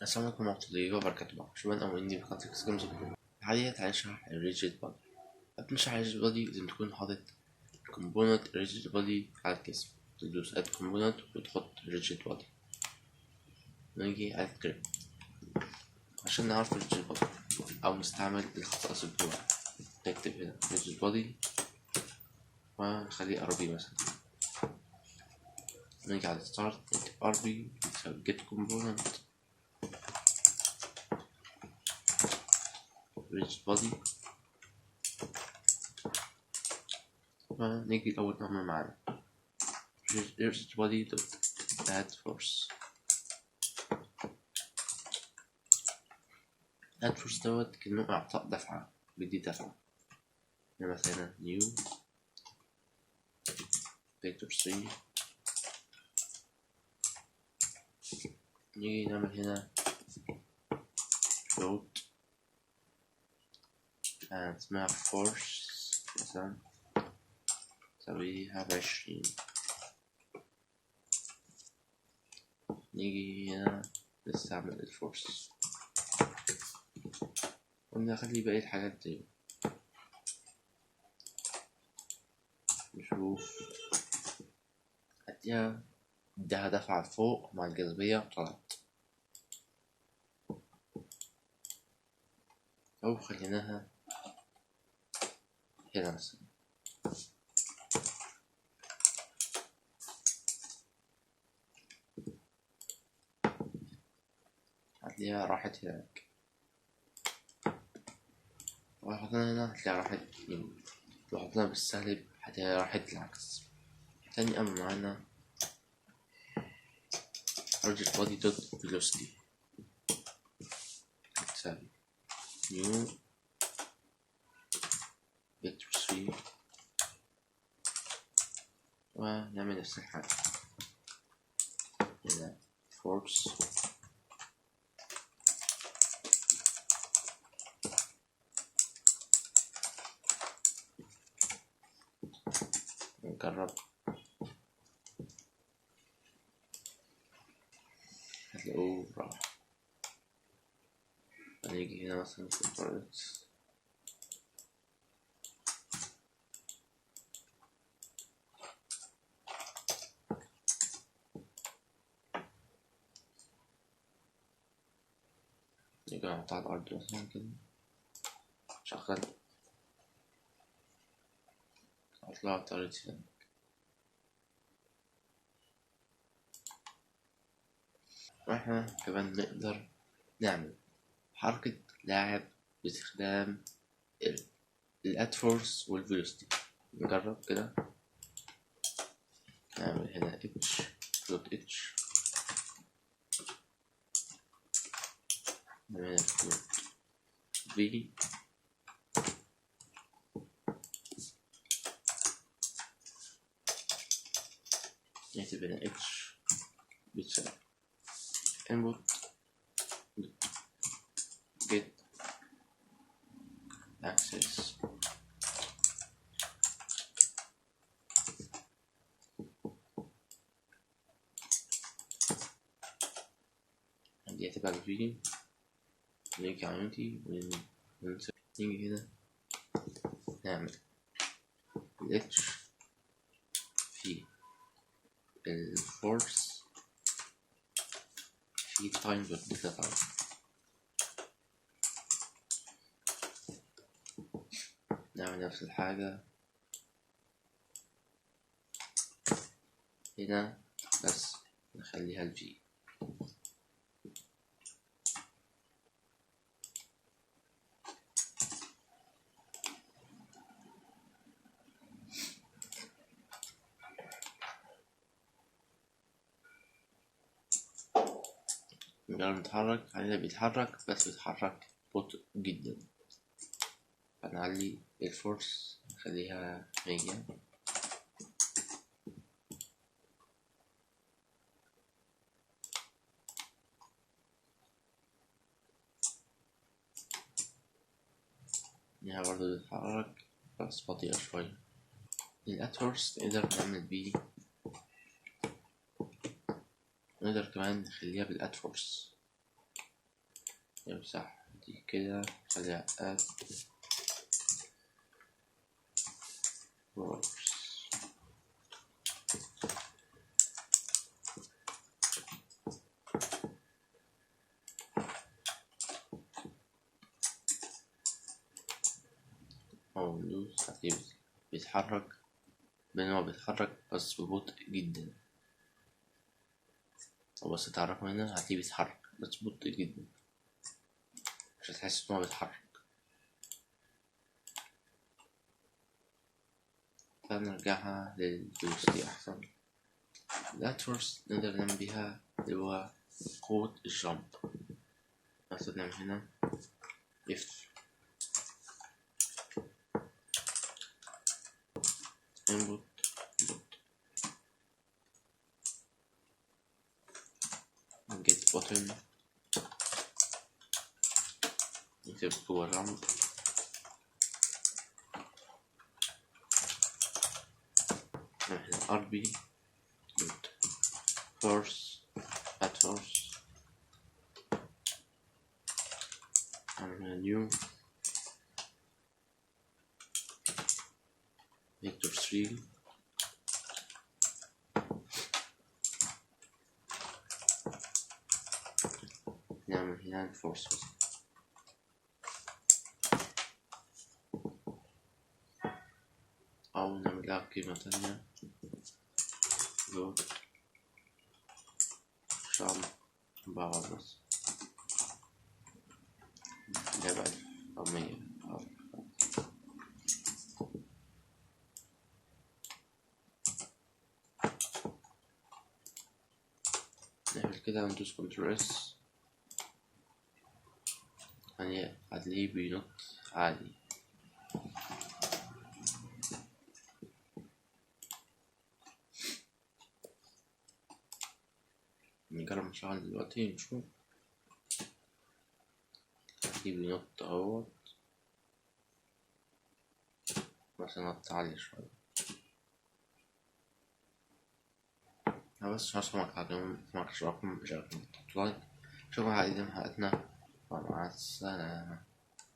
السلام عليكم ورحمة الله وبركاته. شباب أو إني بقدر كسكم زبون. حاليا هنشرح الريجيد بودي. قبل ما نشرح الريجيد بودي لازم تكون حاطط كومبوننت الريجيد بودي على الجسم. تدوس اد كومبوننت وتحط الريجيد بودي. نيجي على الكريب عشان نعرف الريجيد بودي أو نستعمل الخصائص بتوعه. نكتب هنا الريجيد بودي ونخليه RB مثلا. نيجي على ستارت نكتب RB يساوي get component rigid body ونيجي لأول نعمل معانا rigid body add force. add force دوت كأنه إعطاء دفعة، بدي دفعة. مثلا new vector 3 نيجي نعمل هنا float اسمها force مثلا نسويها ب20. نيجي هنا نستعمل الفورس ونخلي باقي الحاجات دي. نشوف اديها دفعة فوق مع الجاذبية وطلعت، أو خليناها هنا مثلا. هتلاقيها راحت هناك، لو حطينا هنا هتلاقيها راحت يمين، لو حطينا بالسالب هتلاقيها راحت العكس. تاني أمر معانا rigid body dot velocity تساوي new vector 3 ونعمل نفس الحاجة هنا force نجرب. هتلاقوه راح. هنيجي هنا مثلا في البرودكت نيجي نحط على الأرض مثلا كده، شغل أطلع طريقتي هنا. واحنا كمان نقدر نعمل حركة لاعب باستخدام الاد فورس والفيلوسيتي. نجرب كده، نعمل هنا اتش فلوت اتش، نعمل هنا فلوت في، نكتب هنا اتش بتساوي input get access دي هتبقى الفيديو. نيجي على يونتي نيجي هنا نعمل الاتش في الفورس في تايم بالداتا تايم. نعمل نفس الحاجة هنا بس نخليها الفي. نجرب نتحرك علينا، بيتحرك بس بيتحرك بطء جدا. هنعلي الفورس نخليها 100. هنا برضه بيتحرك بس بطيئة شوية. الأتورس نقدر نعمل بيه، نقدر كمان نخليها بالأتفورس. امسح دي كده، خليها اد كورس. أو ندوس هتلاقيه بيتحرك، بينما بيتحرك بس ببطء جدا. أو بس تعرفه هنا هتلاقيه بيتحرك بس ببطء جدا، مش هتحس إن هو بيتحرك. فنرجعها للدوس دي أحسن. الأتورس نقدر نعمل بيها اللي هو قوة الجامب. مثلا نعمل هنا if input get button نكتب جوا الجامب نعمل هنا rb force at force نعمل new vector 3 نعمل هنا الفورس أو نعمل لها قيمة تانية لود شام باور بس تابع أو 100 نعمل كده ندوس كنترول اس هتلاقيه بينط عادي. نجرب نشغل دلوقتي نشوف. هتلاقيه بينط اهوت بس نط عالي شوية. أنا بس هسمعك عليهم، معك شباب مشاهدة لايك. شكرا على حلقتنا ومع السلامة.